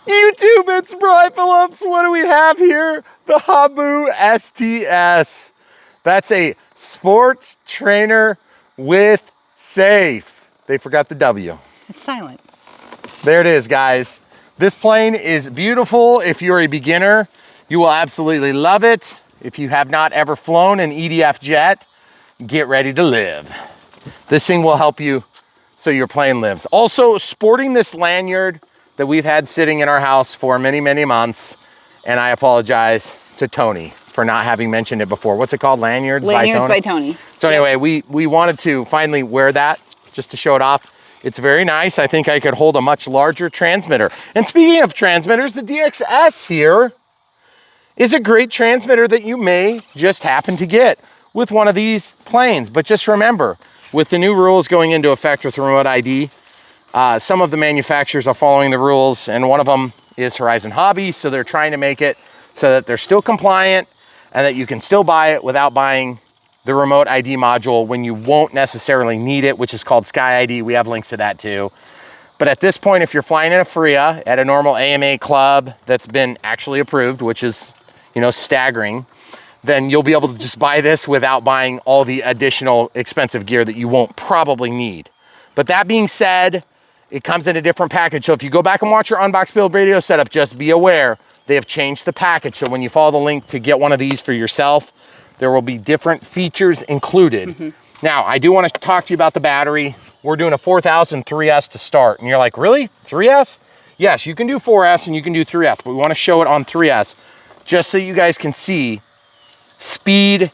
YouTube, it's Brian Phillips. What do we have here? The Habu STS. That's a sports trainer with safe. They forgot the W. It's silent. There it is, guys. This plane is beautiful. If you're a beginner, you will absolutely love it. If you have not ever flown an EDF jet, get ready to live. This thing will help you so your plane lives. Also, sporting this lanyard that we've had sitting in our house for many, many months, and I apologize to Tony for not having mentioned it before. What's it called? Lanyards by Tony. So anyway, we wanted to finally wear that just to show it off. It's very nice. I think I could hold a much larger transmitter. And speaking of transmitters, the DXS here is a great transmitter that you may just happen to get with one of these planes. But just remember, with the new rules going into effect with remote ID, some of the manufacturers are following the rules, and one of them is Horizon Hobby. So they're trying to make it so that they're still compliant and that you can still buy it without buying the remote ID module when you won't necessarily need it, which is called Sky ID. We have links to that too. But at this point, if you're flying in a FRIA at a normal AMA club that's been actually approved, which is, you know, staggering, then you'll be able to just buy this without buying all the additional expensive gear that you won't probably need. But that being said, it comes in a different package. So if you go back and watch your Unbox Build radio setup, just be aware they have changed the package. So when you follow the link to get one of these for yourself, there will be different features included. Now, I do want to talk to you about the battery. We're doing a 4000 3S to start. And you're like, really? 3S? Yes, you can do 4S and you can do 3S, but we want to show it on 3S just so you guys can see speed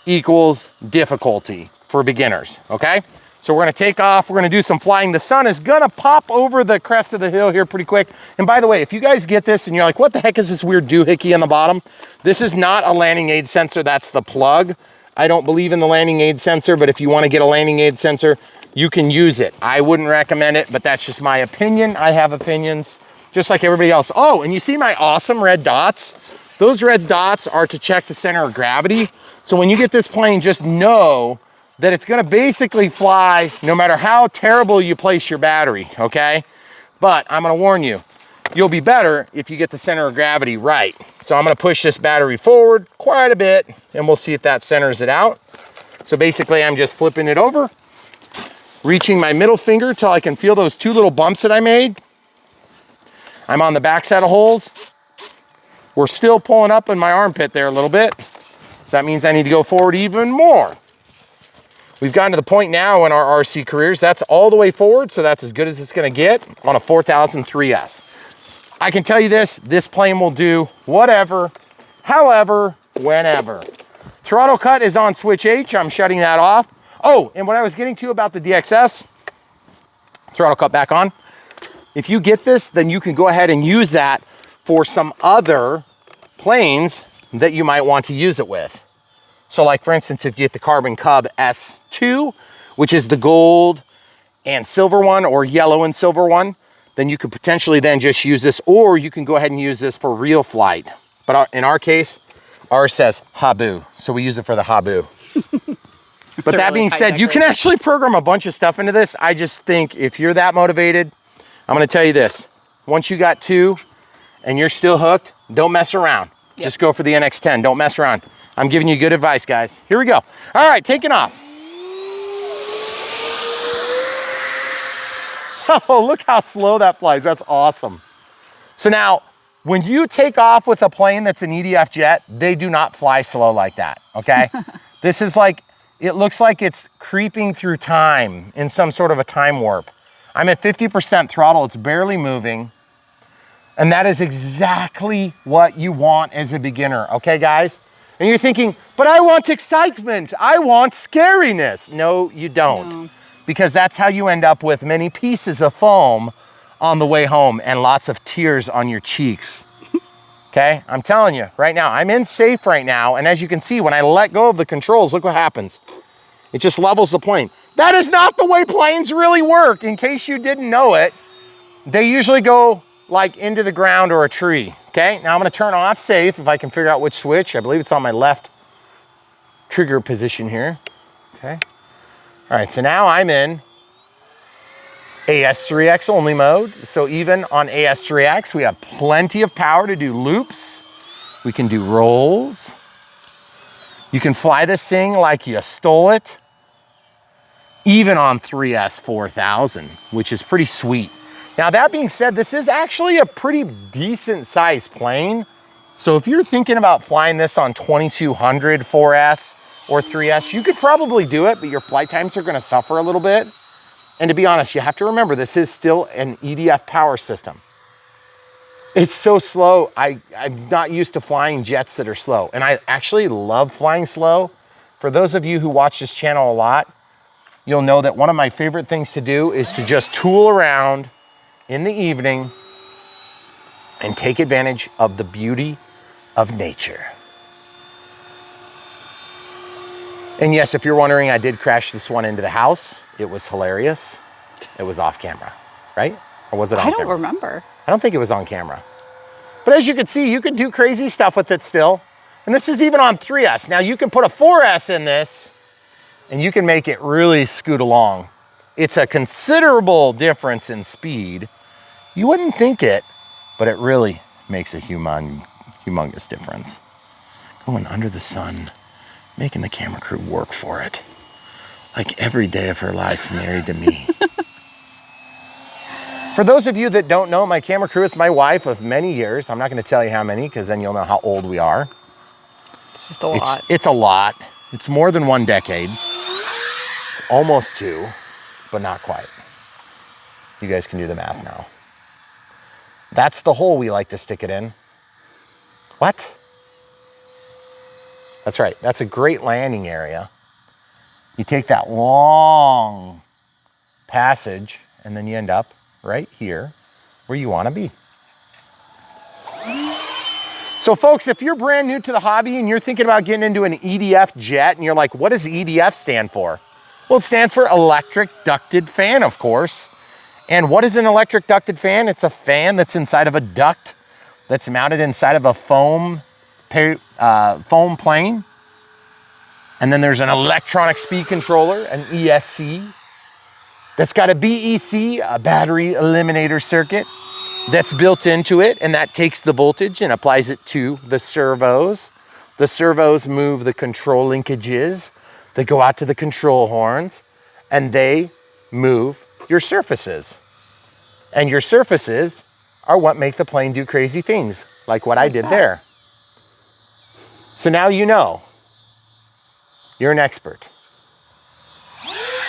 equals difficulty for beginners, okay? So we're gonna take off, we're gonna do some flying. The sun is gonna pop over the crest of the hill here pretty quick. And by the way, if you guys get this and you're like, what the heck is this weird doohickey on the bottom? This is not a landing aid sensor, that's the plug. I don't believe in the landing aid sensor, but if you wanna get a landing aid sensor, you can use it. I wouldn't recommend it, but that's just my opinion. I have opinions, just like everybody else. Oh, and you see my awesome red dots? Those red dots are to check the center of gravity. So when you get this plane, just know that it's gonna basically fly no matter how terrible you place your battery, okay? But I'm gonna warn you, you'll be better if you get the center of gravity right. So I'm gonna push this battery forward quite a bit and we'll see if that centers it out. So basically I'm just flipping it over, reaching my middle finger till I can feel those two little bumps that I made. I'm on the back set of holes. We're still pulling up in my armpit there a little bit. So that means I need to go forward even more. We've gotten to the point now in our RC careers, that's all the way forward, so that's as good as it's gonna get on a 4000 3S. I can tell you this plane will do whatever, however, whenever. Throttle cut is on switch H, I'm shutting that off. Oh, and what I was getting to about the DXS, throttle cut back on. If you get this, then you can go ahead and use that for some other planes that you might want to use it with. So like for instance, if you get the Carbon Cub S2, which is the gold and silver one or yellow and silver one, then you could potentially then just use this, or you can go ahead and use this for real flight. But in our case, ours says Habu, so we use it for the Habu. But that being said, you can actually program a bunch of stuff into this. I just think if you're that motivated, I'm gonna tell you this, once you got two and you're still hooked, don't mess around. Yep. Just go for the NX10, don't mess around. I'm giving you good advice, guys. Here we go. All right, taking off. Oh, look how slow that flies. That's awesome. So now, when you take off with a plane that's an EDF jet, they do not fly slow like that, okay? This is like, it looks like it's creeping through time in some sort of a time warp. I'm at 50% throttle, it's barely moving. And that is exactly what you want as a beginner, okay, guys? And you're thinking, but I want excitement. I want scariness. No, you don't. No. Because that's how you end up with many pieces of foam on the way home and lots of tears on your cheeks. Okay, I'm telling you right now, I'm in safe right now. And as you can see, when I let go of the controls, look what happens. It just levels the plane. That is not the way planes really work. In case you didn't know it, they usually go like into the ground or a tree. Okay, now I'm gonna turn off safe if I can figure out which switch. I believe it's on my left trigger position here. Okay, all right, so now I'm in AS3X only mode. So even on AS3X, we have plenty of power to do loops. We can do rolls. You can fly this thing like you stole it. Even on 3S 4000, which is pretty sweet. Now that being said, this is actually a pretty decent sized plane. So if you're thinking about flying this on 2200 4S or 3S, you could probably do it, but your flight times are gonna suffer a little bit. And to be honest, you have to remember, this is still an EDF power system. It's so slow. I'm not used to flying jets that are slow. And I actually love flying slow. For those of you who watch this channel a lot, you'll know that one of my favorite things to do is to just tool around in the evening and take advantage of the beauty of nature. And yes, if you're wondering, I did crash this one into the house. It was hilarious. It was off camera, right? Or was it on camera? I don't remember. I don't think it was on camera. But as you can see, you can do crazy stuff with it still. And this is even on 3S. Now you can put a 4S in this and you can make it really scoot along. It's a considerable difference in speed. You wouldn't think it, but it really makes a humongous difference. Going under the sun, making the camera crew work for it. Like every day of her life married to me. For those of you that don't know, my camera crew, it's my wife of many years. I'm not gonna tell you how many, because then you'll know how old we are. It's just a lot. It's a lot. It's more than 1 decade. It's almost 2, but not quite. You guys can do the math now. That's the hole we like to stick it in. What? That's right, that's a great landing area. You take that long passage and then you end up right here where you want to be. So folks, if you're brand new to the hobby and you're thinking about getting into an EDF jet and you're like, what does EDF stand for? Well, it stands for electric ducted fan, of course. And what is an electric ducted fan? It's a fan that's inside of a duct that's mounted inside of a foam plane. And then there's an electronic speed controller, an ESC, that's got a BEC, a battery eliminator circuit, that's built into it, and that takes the voltage and applies it to the servos. The servos move the control linkages that go out to the control horns, and they move your surfaces. And your surfaces are what make the plane do crazy things, like what I did there. So now you know. You're an expert.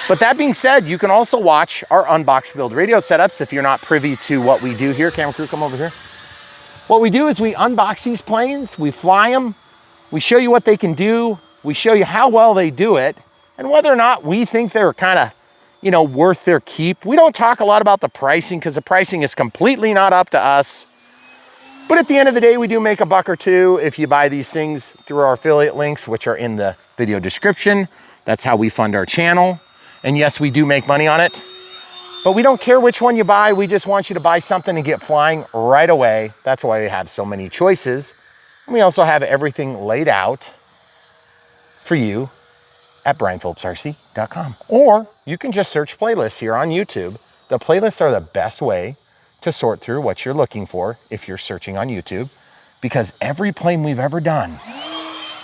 But that being said, you can also watch our unbox build radio setups if you're not privy to what we do here. Camera crew, come over here. What we do is we unbox these planes, we fly them, we show you what they can do, we show you how well they do it, and whether or not we think they're kind of, you know, worth their keep. We don't talk a lot about the pricing because the pricing is completely not up to us. But at the end of the day, we do make a buck or two if you buy these things through our affiliate links, which are in the video description. That's how we fund our channel. And yes, we do make money on it, but we don't care which one you buy. We just want you to buy something and get flying right away. That's why we have so many choices. And we also have everything laid out for you at brianphillipsrc.com. Or you can just search playlists here on YouTube. The playlists are the best way to sort through what you're looking for if you're searching on YouTube, because every plane we've ever done,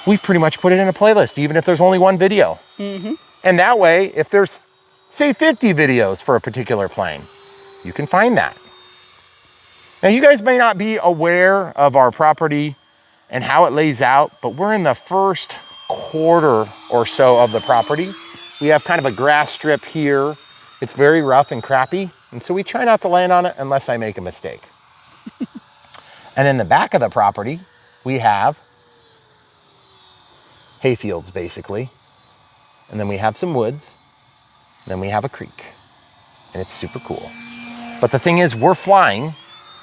we've pretty much put it in a playlist, even if there's only one video. And that way, if there's, say, 50 videos for a particular plane, you can find that. Now, you guys may not be aware of our property and how it lays out, but we're in the first quarter or so of the property. We have kind of a grass strip here. It's very rough and crappy, and so we try not to land on it unless I make a mistake. And in the back of the property, we have hay fields, basically. And then we have some woods, and then we have a creek, and it's super cool. But the thing is, we're flying,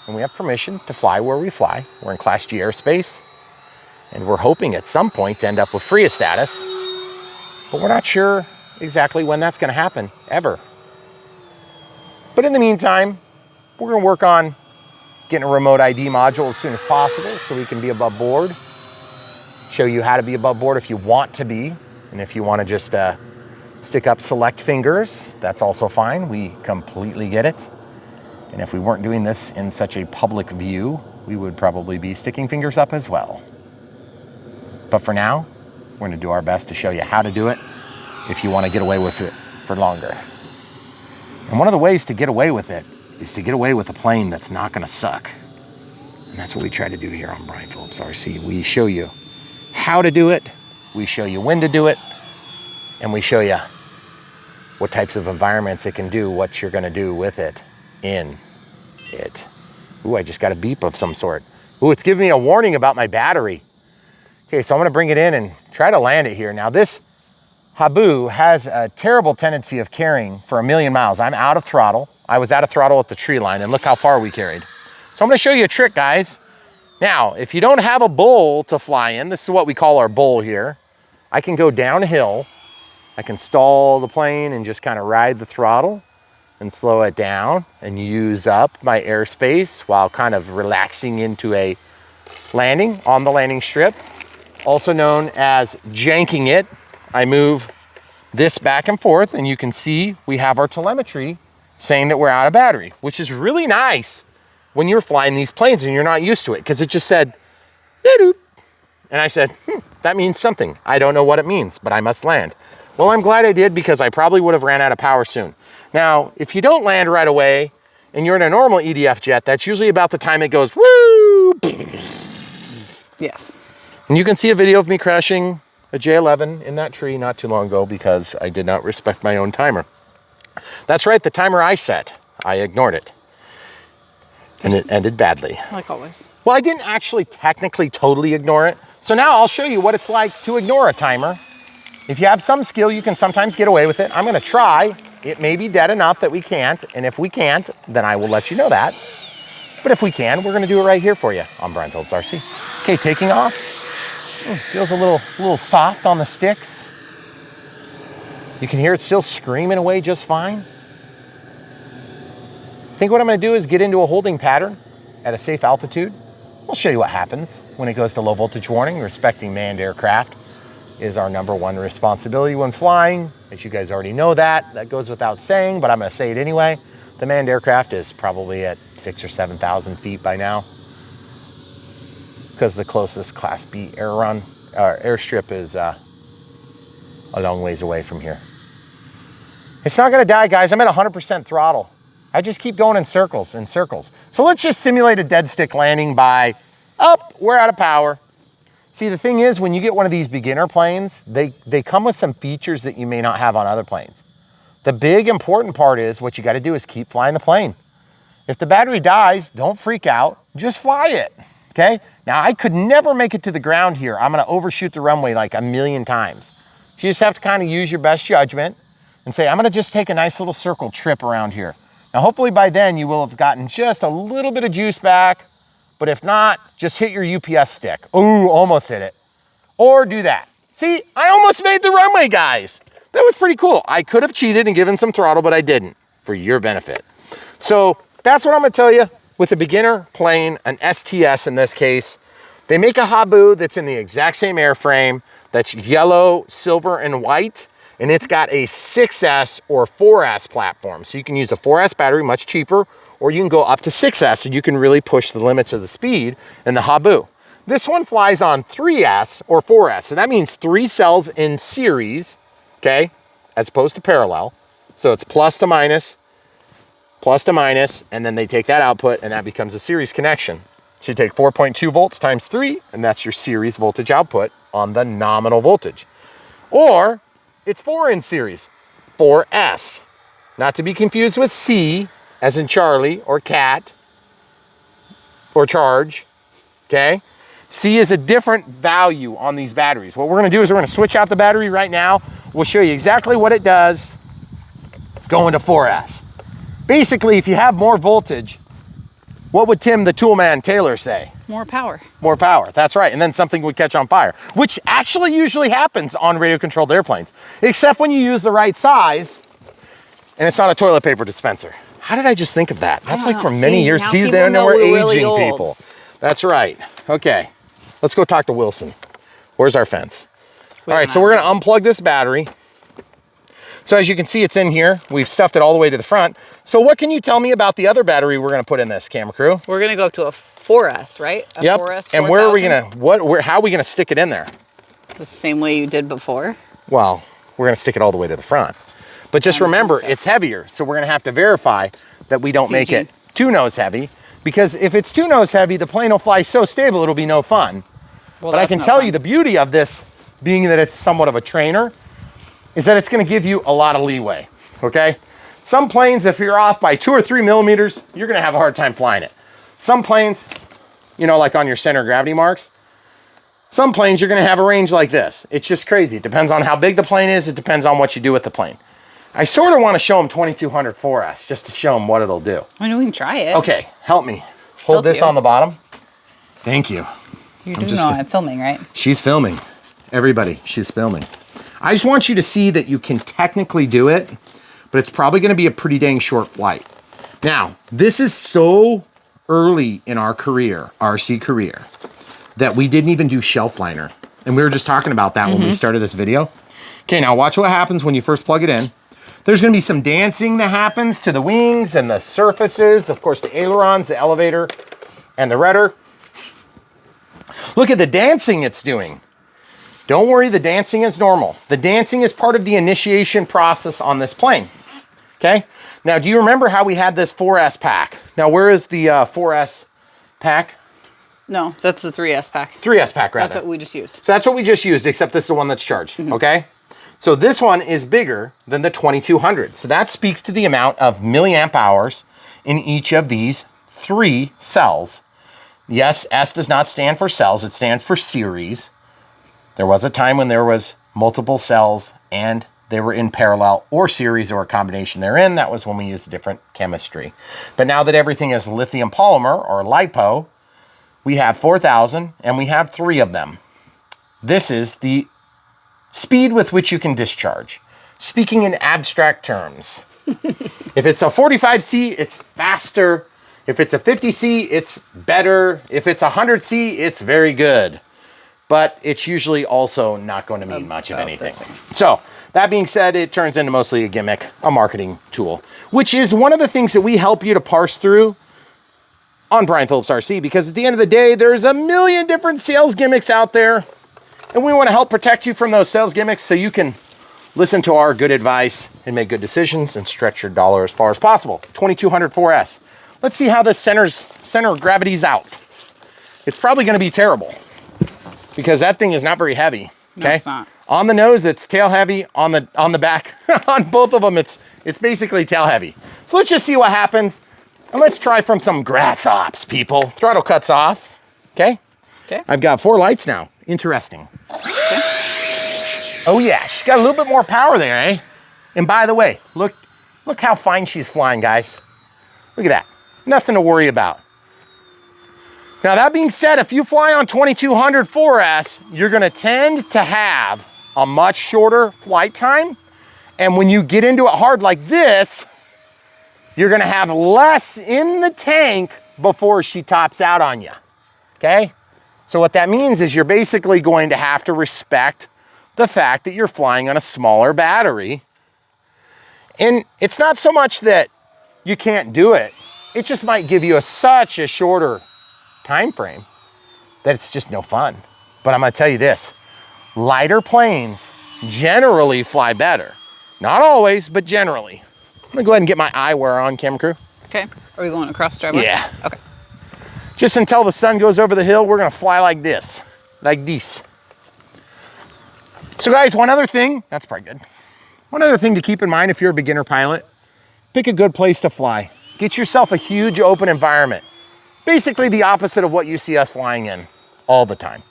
and we have permission to fly where we fly. We're in Class G airspace, and we're hoping at some point to end up with FRIA status, but we're not sure exactly when that's gonna happen, ever. But in the meantime, we're gonna work on getting a remote ID module as soon as possible so we can be above board, show you how to be above board if you want to be, and if you want to just stick up select fingers. That's also fine. We completely get it. And if we weren't doing this in such a public view, we would probably be sticking fingers up as well. But for now, we're gonna do our best to show you how to do it if you wanna get away with it for longer. And one of the ways to get away with it is to get away with a plane that's not gonna suck. And that's what we try to do here on Brian Phillips RC. We show you how to do it, we show you when to do it, and we show you what types of environments it can do, what you're gonna do with it in it. Ooh, I just got a beep of some sort. Ooh, it's giving me a warning about my battery. Okay, so I'm gonna bring it in and try to land it here. Now this Habu has a terrible tendency of carrying for 1,000,000 miles. I'm out of throttle. I was out of throttle at the tree line, and look how far we carried. So I'm gonna show you a trick, guys. Now, if you don't have a bowl to fly in, this is what we call our bowl here. I can go downhill. I can stall the plane and just kind of ride the throttle and slow it down and use up my airspace while kind of relaxing into a landing on the landing strip, also known as janking it. I move this back and forth, and you can see we have our telemetry saying that we're out of battery, which is really nice when you're flying these planes and you're not used to it, because it just said, "Doo-doo." And I said, that means something. I don't know what it means, but I must land. Well, I'm glad I did, because I probably would have ran out of power soon. Now, if you don't land right away and you're in a normal EDF jet, that's usually about the time it goes, woo! Yes. And you can see a video of me crashing a J11 in that tree not too long ago because I did not respect my own timer. That's right, the timer I set, I ignored it. And it ended badly. Like always. Well, I didn't actually technically totally ignore it. So now I'll show you what it's like to ignore a timer. If you have some skill, you can sometimes get away with it. I'm gonna try. It may be dead enough that we can't, and if we can't, then I will let you know that. But if we can, we're gonna do it right here for you on Brian Phillips RC. Okay, taking off. Feels a little soft on the sticks. You can hear it still screaming away just fine. I think what I'm gonna do is get into a holding pattern at a safe altitude. I'll show you what happens when it goes to low voltage warning. Respecting manned aircraft is our #1 responsibility when flying. As you guys already know that goes without saying, but I'm gonna say it anyway. The manned aircraft is probably at 6,000 or 7,000 feet by now, because the closest Class B airstrip is a long ways away from here. It's not gonna die, guys. I'm at 100% throttle. I just keep going in circles and circles. So let's just simulate a dead stick landing by, we're out of power. See, the thing is, when you get one of these beginner planes, they come with some features that you may not have on other planes. The big important part is what you gotta do is keep flying the plane. If the battery dies, don't freak out, just fly it, okay? Now, I could never make it to the ground here. I'm gonna overshoot the runway like 1,000,000 times. You just have to kind of use your best judgment and say, I'm gonna just take a nice little circle trip around here. Now, hopefully by then you will have gotten just a little bit of juice back, but if not, just hit your UPS stick. Ooh, almost hit it. Or do that. See, I almost made the runway, guys. That was pretty cool. I could have cheated and given some throttle, but I didn't, for your benefit. So that's what I'm gonna tell you with a beginner plane, an STS in this case. They make a Habu that's in the exact same airframe, that's yellow, silver, and white, and it's got a 6S or 4S platform. So you can use a 4S battery, much cheaper, or you can go up to 6S, and you can really push the limits of the speed in the Habu. This one flies on 3S or 4S, so that means 3 cells in series, okay, as opposed to parallel. So it's plus to minus, and then they take that output, and that becomes a series connection. So you take 4.2 volts times 3, and that's your series voltage output on the nominal voltage. Or it's 4 in series, 4S. Not to be confused with C, as in Charlie, or cat, or charge, okay? C is a different value on these batteries. What we're gonna do is we're gonna switch out the battery right now. We'll show you exactly what it does going to 4S. Basically, if you have more voltage, what would Tim the Toolman Taylor say? More power. More power, that's right. And then something would catch on fire, which actually usually happens on radio-controlled airplanes, except when you use the right size and it's not a toilet paper dispenser. How did I just think of that? That's like from many years. See, there now we're aging people. That's right. Okay, let's go talk to Wilson. Where's our fence? All right, so we're gonna unplug this battery. So as you can see, it's in here. We've stuffed it all the way to the front. So what can you tell me about the other battery we're gonna put in this, camera crew? We're gonna go up to a 4S, right? A Yep. 4S, and where are we gonna, how are we gonna stick it in there? The same way you did before. Well, we're gonna stick it all the way to the front. But just remember, it's heavier. So we're gonna have to verify that we don't make it too nose heavy, because if it's too nose heavy, the plane will fly so stable, it'll be no fun. Well, but I can tell you the beauty of this, being that it's somewhat of a trainer, is that it's gonna give you a lot of leeway, okay? Some planes, if you're off by 2 or 3 millimeters, you're gonna have a hard time flying it. Some planes, you know, like on your center of gravity marks, some planes you're gonna have a range like this. It's just crazy. It depends on how big the plane is. It depends on what you do with the plane. I sort of wanna show them 2200 4S just to show them what it'll do. I know we can try it. Okay, help me. Hold this on the bottom. Thank you. You do know I'm filming, right? She's filming. Everybody, she's filming. I just want you to see that you can technically do it, but it's probably gonna be a pretty dang short flight. Now, this is so early in our career, RC career, that we didn't even do shelf liner. And we were just talking about that when we started this video. Okay, now watch what happens when you first plug it in. There's gonna be some dancing that happens to the wings and the surfaces, of course, the ailerons, the elevator, and the rudder. Look at the dancing it's doing. Don't worry, the dancing is normal. The dancing is part of the initiation process on this plane, okay? Now, do you remember how we had this 4S pack? Now, where is the 4S pack? No, that's the 3S pack. 3S pack, rather. That's what we just used. So that's what we just used, except this is the one that's charged, okay? So this one is bigger than the 2200. So that speaks to the amount of milliamp hours in each of these 3 cells. Yes, S does not stand for cells, it stands for series. There was a time when there was multiple cells and they were in parallel or series or a combination therein. That was when we used a different chemistry. But now that everything is lithium polymer or LiPo, we have 4,000 and we have 3 of them. This is the speed with which you can discharge. Speaking in abstract terms, if it's a 45C, it's faster. If it's a 50C, it's better. If it's a 100C, it's very good. But it's usually also not going to mean much of anything. So that being said, it turns into mostly a gimmick, a marketing tool, which is one of the things that we help you to parse through on Brian Phillips RC, because at the end of the day, there's a million different sales gimmicks out there, and we want to help protect you from those sales gimmicks so you can listen to our good advice and make good decisions and stretch your dollar as far as possible. 2200 4S. Let's see how this center of gravity's out. It's probably going to be terrible, because that thing is not very heavy. Okay? No, it's not. On the nose, it's tail heavy. On the back, on both of them, it's basically tail heavy. So let's just see what happens, and let's try from some grass ops, people. Throttle cuts off. Okay. Okay. I've got 4 lights now. Interesting. Okay. Oh yeah, she's got a little bit more power there, eh? And by the way, look how fine she's flying, guys. Look at that. Nothing to worry about. Now, that being said, if you fly on 2200 4S, you're gonna tend to have a much shorter flight time. And when you get into it hard like this, you're gonna have less in the tank before she tops out on you, okay? So what that means is you're basically going to have to respect the fact that you're flying on a smaller battery. And it's not so much that you can't do it, it just might give you such a shorter time frame that it's just no fun. But I'm gonna tell you this, lighter planes generally fly better. Not always, but generally. I'm gonna go ahead and get my eyewear on, camera crew. Okay, are we going across the driveway? Yeah. Okay. Just until the sun goes over the hill, we're gonna fly like this, like this. So guys, one other thing, that's probably good. One other thing to keep in mind if you're a beginner pilot, pick a good place to fly. Get yourself a huge open environment. Basically the opposite of what you see us flying in all the time.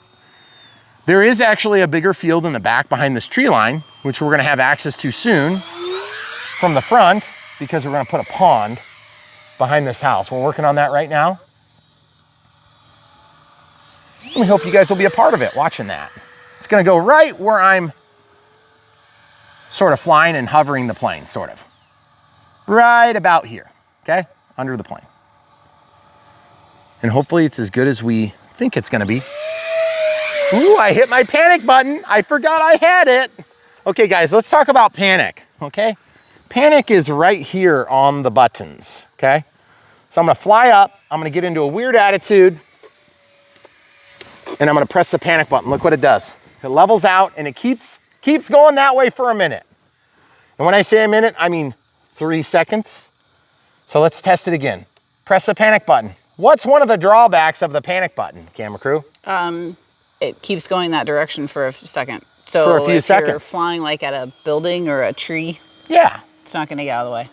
There is actually a bigger field in the back behind this tree line, which we're gonna have access to soon from the front, because we're gonna put a pond behind this house. We're working on that right now. And we hope you guys will be a part of it, watching that. It's gonna go right where I'm sort of flying and hovering the plane, sort of. Right about here, okay? Under the plane. And hopefully it's as good as we think it's gonna be. Ooh, I hit my panic button. I forgot I had it. Okay guys, let's talk about panic. okay? Panic is right here on the buttons, okay? So I'm gonna fly up, I'm gonna get into a weird attitude, and I'm gonna press the panic button. Look what it does. It levels out and it keeps going that way for a minute. And when I say a minute, I mean 3 seconds. So let's test it again. Press the panic button. What's one of the drawbacks of the panic button, camera crew? It keeps going that direction for a second. So For a few if you're seconds. flying like at a building or a tree, Yeah. it's not going to get out of the way.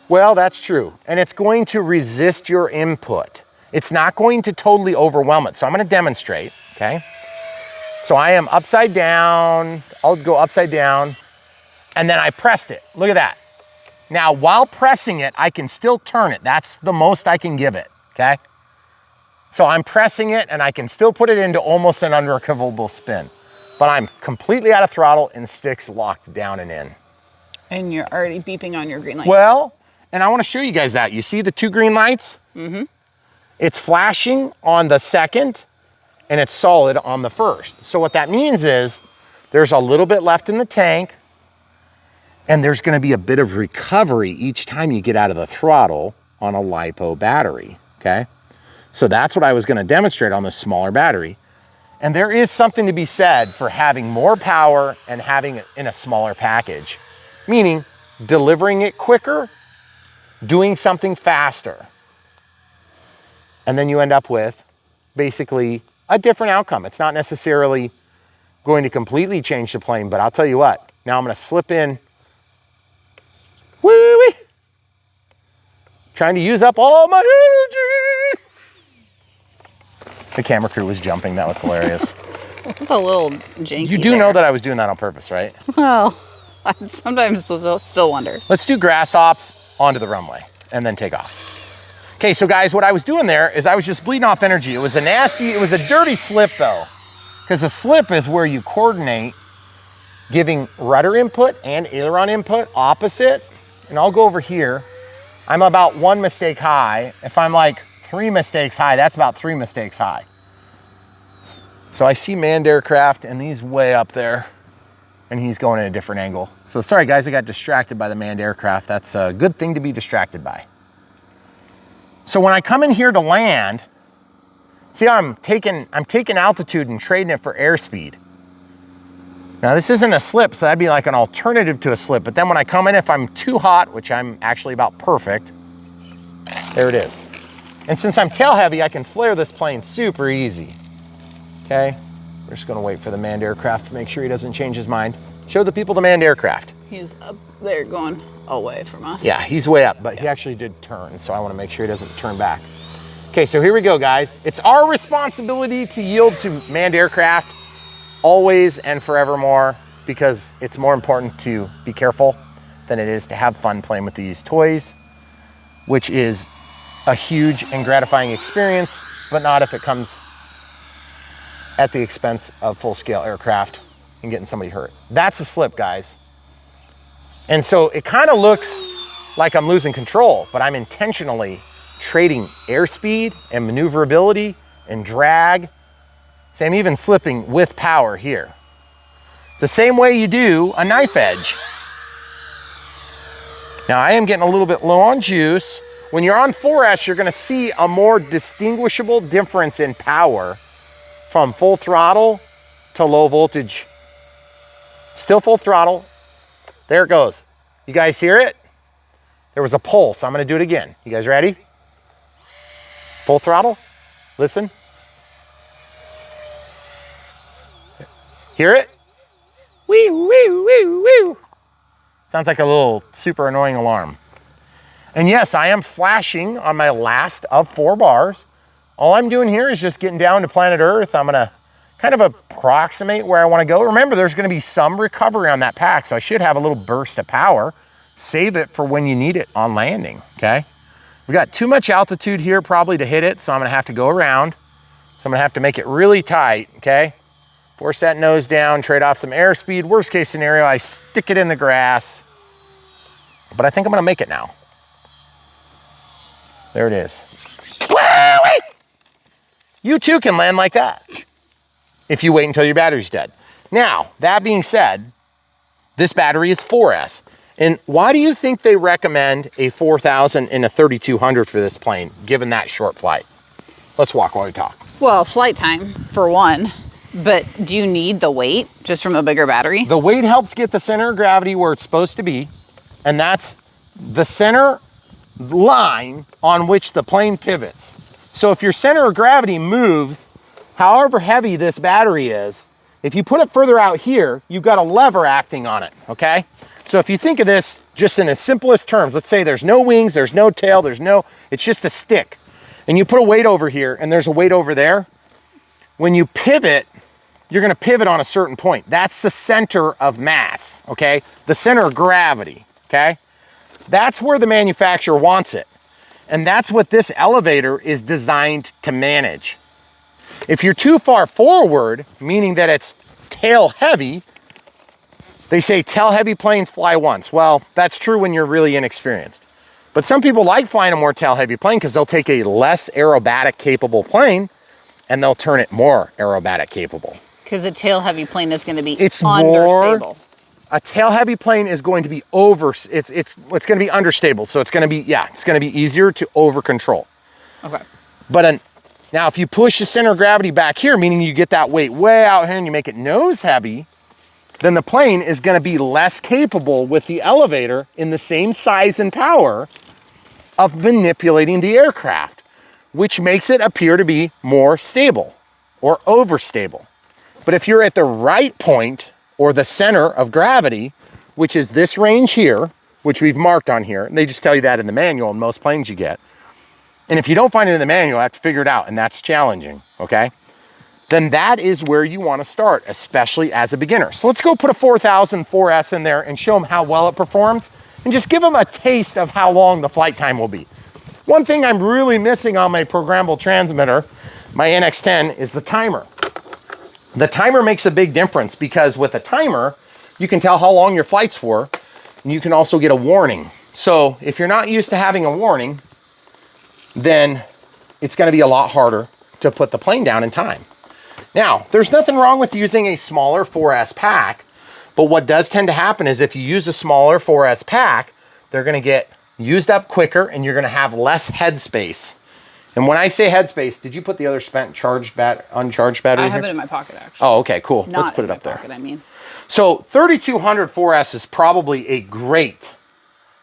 Well, that's true. And it's going to resist your input. It's not going to totally overwhelm it. So I'm gonna demonstrate, okay? So I am upside down. I'll go upside down. And then I pressed it. Look at that. Now, while pressing it, I can still turn it. That's the most I can give it, okay? So I'm pressing it and I can still put it into almost an unrecoverable spin. But I'm completely out of throttle and sticks locked down and in. And you're already beeping on your green lights. Well, and I want to show you guys that. You see the 2 green lights? Mm-hmm. It's flashing on the second and it's solid on the first. So what that means is there's a little bit left in the tank and there's going to be a bit of recovery each time you get out of the throttle on a LiPo battery, okay? So that's what I was going to demonstrate on the smaller battery. And there is something to be said for having more power and having it in a smaller package, meaning delivering it quicker, doing something faster. And then you end up with basically a different outcome. It's not necessarily going to completely change the plane, but I'll tell you what, now I'm going to slip in, woo-wee, trying to use up all my energy. The camera crew was jumping. That was hilarious. It's a little janky. You do know that I was doing that on purpose, right? Well, I sometimes still wonder. Let's do grass hops onto the runway and then take off. Okay, so guys, what I was doing there is I was just bleeding off energy. It was a dirty slip though, because a slip is where you coordinate giving rudder input and aileron input opposite. And I'll go over here. I'm about 1 mistake high. If I'm like 3 mistakes high, that's about 3 mistakes high. So I see manned aircraft and he's way up there and he's going in a different angle. So sorry guys, I got distracted by the manned aircraft. That's a good thing to be distracted by. So when I come in here to land, see how I'm taking altitude and trading it for airspeed. Now this isn't a slip, so that'd be like an alternative to a slip. But then when I come in, if I'm too hot, which I'm actually about perfect, there it is. And since I'm tail heavy, I can flare this plane super easy. Okay, we're just gonna wait for the manned aircraft to make sure he doesn't change his mind. Show the people the manned aircraft. He's up there going away from us. Yeah, he's way up, but he actually did turn, so I wanna make sure he doesn't turn back. Okay, so here we go, guys. It's our responsibility to yield to manned aircraft always and forevermore, because it's more important to be careful than it is to have fun playing with these toys, which is a huge and gratifying experience, but not if it comes at the expense of full-scale aircraft and getting somebody hurt. That's a slip, guys. And so it kind of looks like I'm losing control, but I'm intentionally trading airspeed and maneuverability and drag. So I'm even slipping with power here. It's the same way you do a knife edge. Now I am getting a little bit low on juice. When you're on 4S, you're gonna see a more distinguishable difference in power from full throttle to low voltage. Still full throttle. There it goes. You guys hear it? There was a pulse. I'm gonna do it again. You guys ready? Full throttle. Listen. Hear it? Wee, wee, wee, wee. Sounds like a little super annoying alarm. And yes, I am flashing on my last of 4 bars. All I'm doing here is just getting down to planet Earth. I'm gonna kind of approximate where I wanna go. Remember, there's gonna be some recovery on that pack, so I should have a little burst of power. Save it for when you need it on landing, okay? We got too much altitude here probably to hit it, so I'm gonna have to go around. So I'm gonna have to make it really tight, okay? Force that nose down, trade off some airspeed. Worst case scenario, I stick it in the grass. But I think I'm gonna make it now. There it is. Woo-wee! You too can land like that if you wait until your battery's dead. Now, that being said, this battery is 4S. And why do you think they recommend a 4,000 and a 3,200 for this plane, given that short flight? Let's walk while we talk. Well, flight time for one, but do you need the weight just from a bigger battery? The weight helps get the center of gravity where it's supposed to be, and that's the center line on which the plane pivots. So if your center of gravity moves, however heavy this battery is, if you put it further out here, you've got a lever acting on it, okay? So if you think of this just in the simplest terms, let's say there's no wings, there's no tail, it's just a stick. And you put a weight over here and there's a weight over there. When you pivot, you're gonna pivot on a certain point. That's the center of mass, okay? The center of gravity, okay? That's where the manufacturer wants it. And that's what this elevator is designed to manage. If you're too far forward, meaning that it's tail heavy, they say tail heavy planes fly once. Well, that's true when you're really inexperienced. But some people like flying a more tail heavy plane because they'll take a less aerobatic capable plane and they'll turn it more aerobatic capable. Because a tail heavy plane is going to be It's understable. more, a tail heavy plane is going to be it's going to be understable. So it's going to be, it's going to be easier to over control. Okay. But now if you push the center of gravity back here, meaning you get that weight way out here and you make it nose heavy, then the plane is going to be less capable with the elevator in the same size and power of manipulating the aircraft, which makes it appear to be more stable or overstable. But if you're at the right point or the center of gravity, which is this range here, which we've marked on here, and they just tell you that in the manual in most planes you get. And if you don't find it in the manual, you have to figure it out, and that's challenging, okay? Then that is where you want to start, especially as a beginner. So let's go put a 4000 4S in there and show them how well it performs and just give them a taste of how long the flight time will be. One thing I'm really missing on my programmable transmitter, my NX10, is the timer. The timer makes a big difference because with a timer, you can tell how long your flights were, and you can also get a warning. So if you're not used to having a warning, then it's going to be a lot harder to put the plane down in time. Now, there's nothing wrong with using a smaller 4S pack, but what does tend to happen is if you use a smaller 4S pack, they're going to get used up quicker and you're going to have less headspace. And when I say headspace, did you put the other uncharged battery I have here? it in my pocket, actually. Oh, okay, cool. Not Let's put it in my up there. pocket, I mean. So 3200 4S is probably a great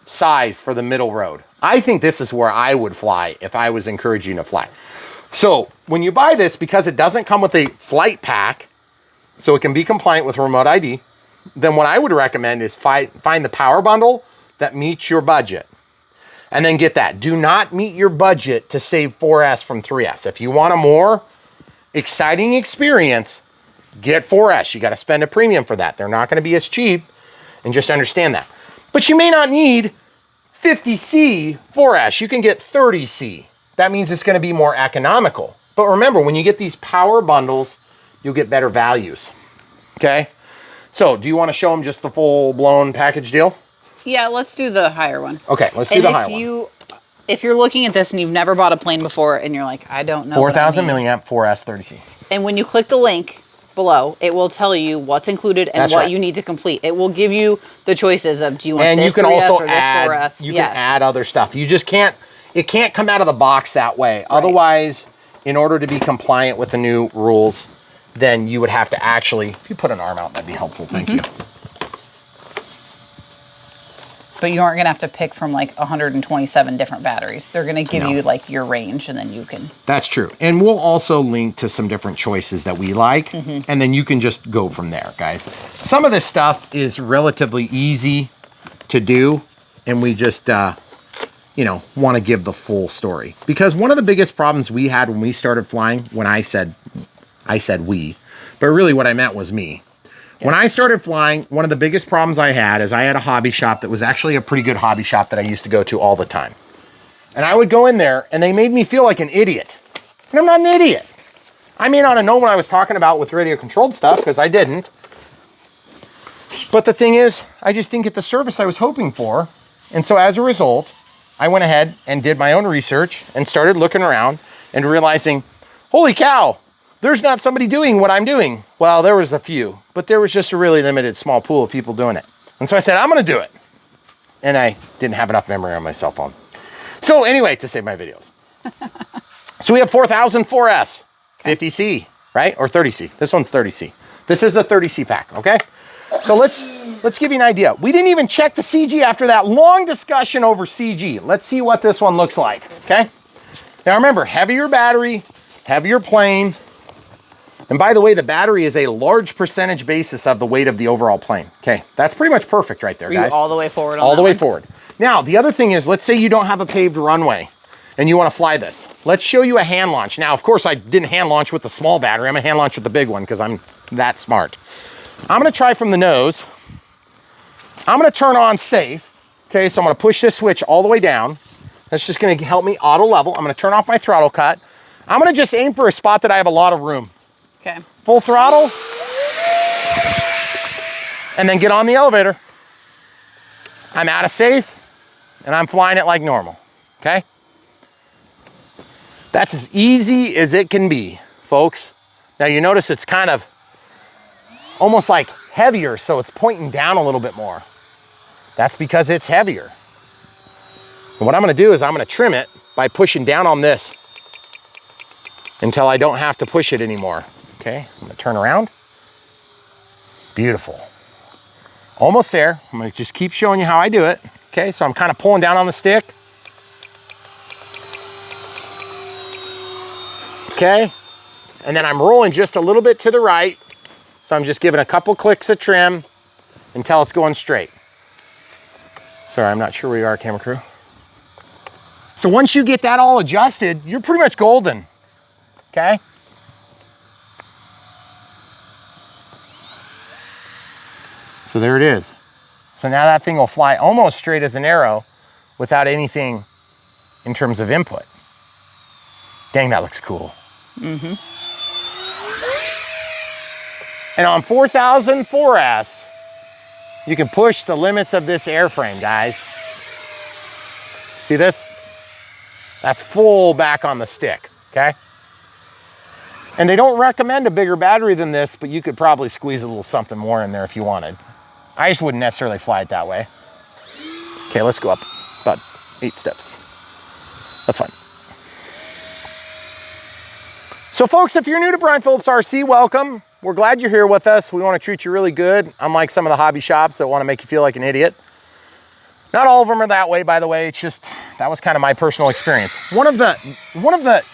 size for the middle road. I think this is where I would fly if I was encouraging you to fly. So when you buy this, because it doesn't come with a flight pack, so it can be compliant with remote ID, then what I would recommend is find the power bundle that meets your budget. And then get that. Do not meet your budget to save 4S from 3S. If you want a more exciting experience, get 4S. You got to spend a premium for that. They're not going to be as cheap, and just understand that. But you may not need 50C 4S. You can get 30C. That means it's going to be more economical. But remember, when you get these power bundles, you'll get better values. Okay? So, do you want to show them just the full-blown package deal? Yeah, let's do the higher one. Okay, let's do the higher one. If you're looking at this and you've never bought a plane before and you're like, I don't know 4,000 milliamp 4S 30C. And when you click the link below, it will tell you what's included and That's what right. you need to complete. It will give you the choices of, do you want And this you can 3S also or add, this 4S? you can add other stuff. You just can't, it can't come out of the box that way. Right. Otherwise, in order to be compliant with the new rules, then you would have to actually, if you put an arm out, that'd be helpful. Thank you. But you aren't going to have to pick from like 127 different batteries. They're going to give you like your range, and then you can. That's true. And we'll also link to some different choices that we like, and then you can just go from there, guys. Some of this stuff is relatively easy to do, and we just, you know, want to give the full story. Because one of the biggest problems we had when we started flying, when I said we, but really what I meant was me. When I started flying, one of the biggest problems I had is I had a hobby shop that was actually a pretty good hobby shop that I used to go to all the time. And I would go in there and they made me feel like an idiot. And I'm not an idiot. I may not have known what I was talking about with radio controlled stuff, because I didn't. But the thing is, I just didn't get the service I was hoping for. And so as a result, I went ahead and did my own research and started looking around and realizing, holy cow, there's not somebody doing what I'm doing. Well, there was a few, but there was just a really limited small pool of people doing it. And so I said, I'm going to do it. and I didn't have enough memory on my cell phone. So anyway, to save my videos. So we have 4004S, 50C, right? Or 30C. This one's 30C. This is a 30C pack, okay? So let's give you an idea. We didn't even check the CG after that long discussion over CG. Let's see what this one looks like, okay? Now remember, heavier battery, heavier plane. And by the way, the battery is a large percentage basis of the weight of the overall plane. Okay, that's pretty much perfect right there, guys. All the way forward on all the way one? forward. Now, the other thing is, let's say you don't have a paved runway and you want to fly this. Let's show you a hand launch. Now, of course, I didn't hand launch with the small battery. I'm gonna hand launch with the big one because I'm that smart. I'm gonna try from the nose. I'm gonna turn on safe. Okay, so I'm gonna push this switch all the way down. That's just gonna help me auto level. I'm gonna turn off my throttle cut. I'm gonna just aim for a spot that I have a lot of room. Okay. Full throttle. And then get on the elevator. I'm out of safe and I'm flying it like normal, okay? That's as easy as it can be, folks. Now you notice it's kind of almost like heavier, so it's pointing down a little bit more. That's because it's heavier. And what I'm gonna do is I'm gonna trim it by pushing down on this until I don't have to push it anymore. Okay, I'm gonna turn around. Beautiful. Almost there. I'm gonna just keep showing you how I do it. Okay, so I'm kind of pulling down on the stick. Okay, and then I'm rolling just a little bit to the right. So I'm just giving a couple clicks of trim until it's going straight. Sorry, I'm not sure where you are, camera crew. So once you get that all adjusted, you're pretty much golden, okay? So there it is. So now that thing will fly almost straight as an arrow without anything in terms of input. Dang, that looks cool. Mm-hmm. And on 4004S, you can push the limits of this airframe, guys. See this? That's full back on the stick, okay? And they don't recommend a bigger battery than this, but you could probably squeeze a little something more in there if you wanted. I just wouldn't necessarily fly it that way. Okay, let's go up about 8 steps. That's fine. So folks, if you're new to Brian Phillips RC, welcome. We're glad you're here with us. We want to treat you really good, unlike some of the hobby shops that want to make you feel like an idiot. Not all of them are that way, by the way. It's just, that was kind of my personal experience. One of the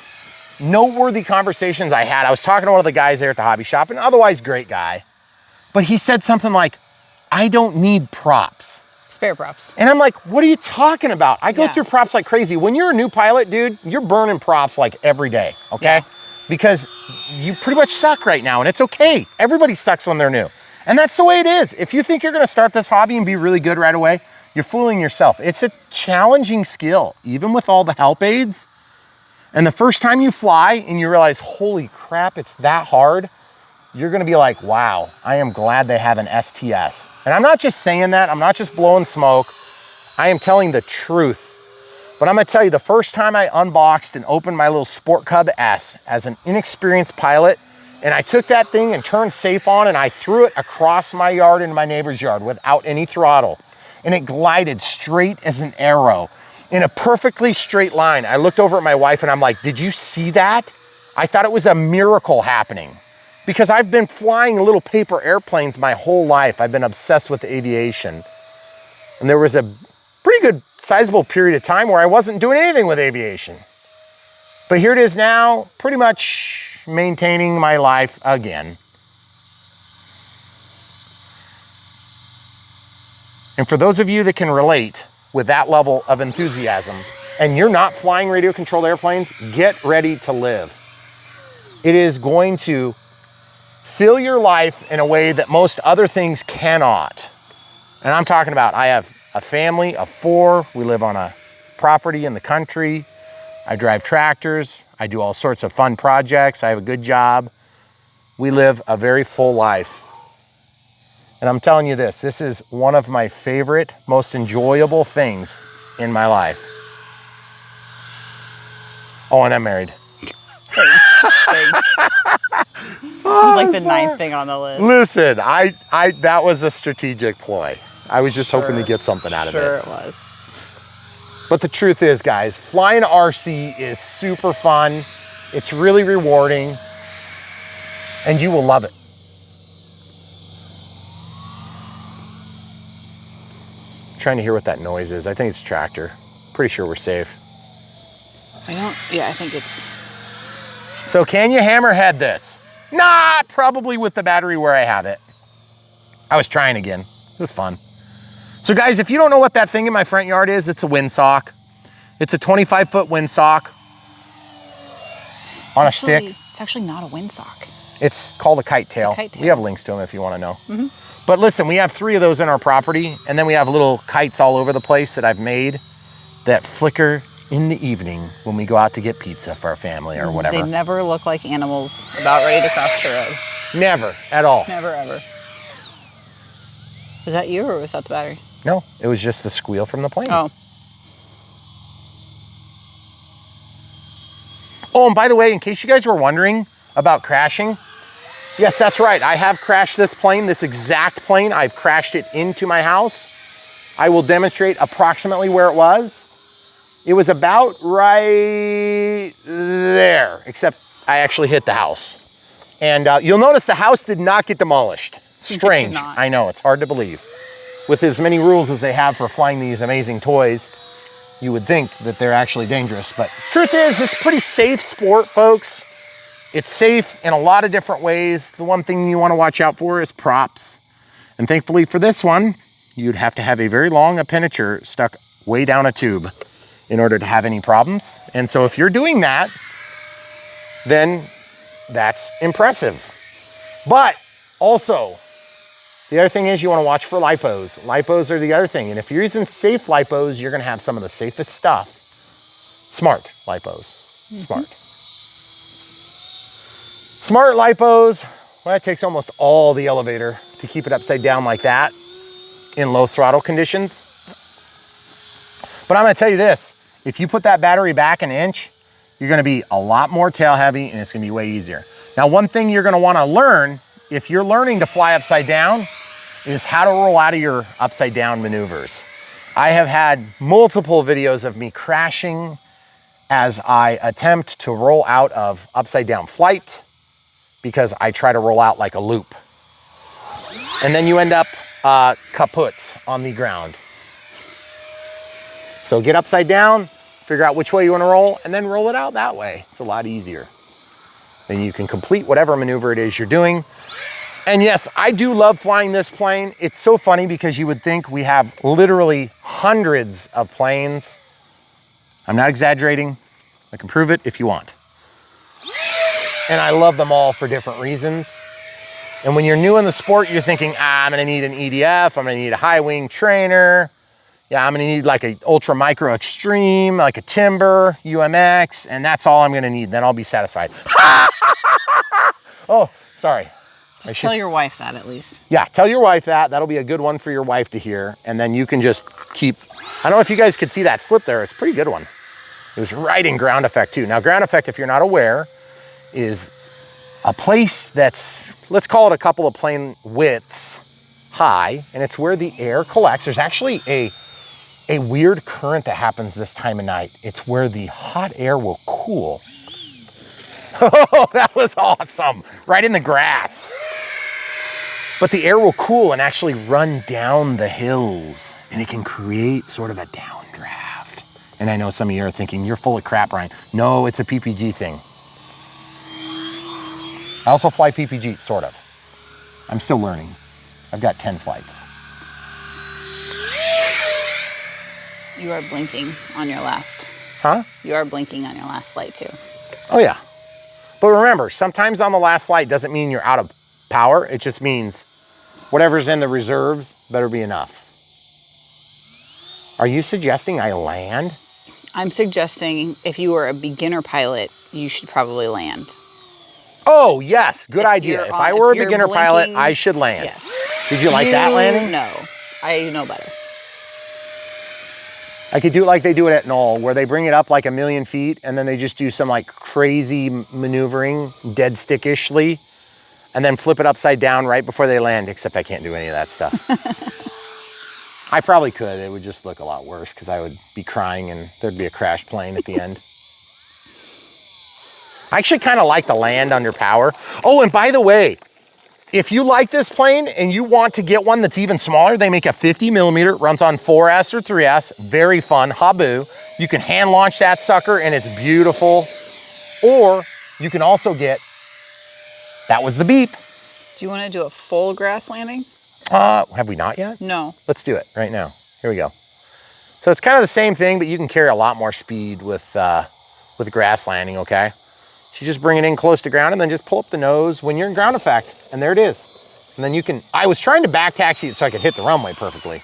noteworthy conversations I had, I was talking to one of the guys there at the hobby shop, an otherwise great guy, but he said something like, I don't need props. Spare props. And I'm like, what are you talking about? I go through props like crazy. When you're a new pilot, dude, you're burning props like every day, okay? Yeah. Because you pretty much suck right now, and it's okay. Everybody sucks when they're new. And that's the way it is. If you think you're gonna start this hobby and be really good right away, you're fooling yourself. It's a challenging skill, even with all the help aids. And the first time you fly and you realize, holy crap, it's that hard, you're gonna be like, wow, I am glad they have an STS. And I'm not just saying that, I'm not just blowing smoke, I am telling the truth. But I'm gonna tell you, the first time I unboxed and opened my little Sport Cub S as an inexperienced pilot, and I took that thing and turned safe on and I threw it across my yard into my neighbor's yard without any throttle. And it glided straight as an arrow in a perfectly straight line. I looked over at my wife and I'm like, did you see that? I thought it was a miracle happening. Because I've been flying little paper airplanes my whole life. I've been obsessed with aviation. And there was a pretty good sizable period of time where I wasn't doing anything with aviation. But here it is now, pretty much maintaining my life again. And for those of you that can relate with that level of enthusiasm, and you're not flying radio controlled airplanes, get ready to live. It is going to fill your life in a way that most other things cannot. And I'm talking about, I have a family of 4. We live on a property in the country. I drive tractors. I do all sorts of fun projects. I have a good job. We live a very full life. And I'm telling you this is one of my favorite, most enjoyable things in my life. Oh, and I'm married. Thanks. It was like the 9th thing on the list. Listen, that was a strategic ploy. I was just hoping to get something out of it. Sure it was. But the truth is, guys, flying RC is super fun. It's really rewarding, and you will love it. I'm trying to hear what that noise is. I think it's a tractor. Pretty sure we're safe. I think it's... So can you hammerhead this? Nah, probably with the battery where I have it. I was trying again. It was fun. So guys, if you don't know what that thing in my front yard is, it's a windsock. It's a 25-foot windsock on a stick. It's actually not a windsock. It's called a kite tail. It's a kite tail. We have links to them if you want to know. But listen, we have 3 of those in our property, and then we have little kites all over the place that I've made that flicker in the evening when we go out to get pizza for our family or whatever. They never look like animals about ready to cross the road. Never, at all. Never, ever. Was that you or was that the battery? No, it was just the squeal from the plane. Oh. Oh, and by the way, in case you guys were wondering about crashing, yes, that's right. I have crashed this plane, this exact plane. I've crashed it into my house. I will demonstrate approximately where it was. It was about right there, except I actually hit the house. And you'll notice the house did not get demolished. Strange. I know, it's hard to believe. With as many rules as they have for flying these amazing toys, you would think that they're actually dangerous. But truth is, it's a pretty safe sport, folks. It's safe in a lot of different ways. The one thing you want to watch out for is props. And thankfully for this one, you'd have to have a very long appendature stuck way down a tube in order to have any problems. And so if you're doing that, then that's impressive. But also, the other thing is you want to watch for lipos. Lipos are the other thing. And if you're using safe lipos, you're going to have some of the safest stuff. Smart lipos. Smart. Smart lipos, well, it takes almost all the elevator to keep it upside down like that in low throttle conditions. But I'm going to tell you this. If you put that battery back an inch, you're going to be a lot more tail heavy and it's going to be way easier. Now, one thing you're going to want to learn if you're learning to fly upside down is how to roll out of your upside down maneuvers. I have had multiple videos of me crashing as I attempt to roll out of upside down flight because I try to roll out like a loop. And then you end up kaput on the ground. So get upside down, figure out which way you want to roll, and then roll it out that way. It's a lot easier. Then you can complete whatever maneuver it is you're doing. And yes, I do love flying this plane. It's so funny because you would think we have literally hundreds of planes. I'm not exaggerating. I can prove it if you want. And I love them all for different reasons. And when you're new in the sport, you're thinking, I'm gonna need an EDF, I'm gonna need a high wing trainer. Yeah, I'm gonna need like a ultra micro extreme, like a timber, UMX, and that's all I'm gonna need. Then I'll be satisfied. Oh, sorry. Just tell your wife that at least. Yeah, tell your wife that. That'll be a good one for your wife to hear. And then you can just keep, I don't know if you guys could see that slip there. It's a pretty good one. It was right in ground effect too. Now ground effect, if you're not aware, is a place that's, let's call it a couple of plane widths high, and it's where the air collects. There's actually a weird current that happens this time of night. It's where the hot air will cool. Oh, that was awesome. Right in the grass. But the air will cool and actually run down the hills, and it can create sort of a downdraft. And I know some of you are thinking, you're full of crap, Ryan. No, it's a PPG thing. I also fly PPG, sort of. I'm still learning. I've got 10 flights. You are blinking on your last. Huh? You are blinking on your last flight too. Oh yeah. But remember, sometimes on the last flight doesn't mean you're out of power. It just means whatever's in the reserves better be enough. Are you suggesting I land? I'm suggesting if you were a beginner pilot, you should probably land. Oh, yes. Good idea. If I were a beginner pilot, I should land. Yes. Did you like that landing? No. I know better. I could do it like they do it at Knoll, where they bring it up like 1,000,000 feet, and then they just do some like crazy maneuvering, dead stick-ishly, and then flip it upside down right before they land, except I can't do any of that stuff. I probably could. It would just look a lot worse because I would be crying and there'd be a crashed plane at the end. I actually kind of like the land under power. Oh, and by the way, if you like this plane and you want to get one that's even smaller, they make a 50 millimeter, runs on 4S or 3S, very fun, Habu. You can hand launch that sucker and it's beautiful. Or you can also get, that was the beep. Do you want to do a full grass landing? Have we not yet? No. Let's do it right now. Here we go. So it's kind of the same thing, but you can carry a lot more speed with grass landing, okay? So you just bring it in close to ground and then just pull up the nose when you're in ground effect, and there it is. And then you can, I was trying to back taxi it so I could hit the runway perfectly.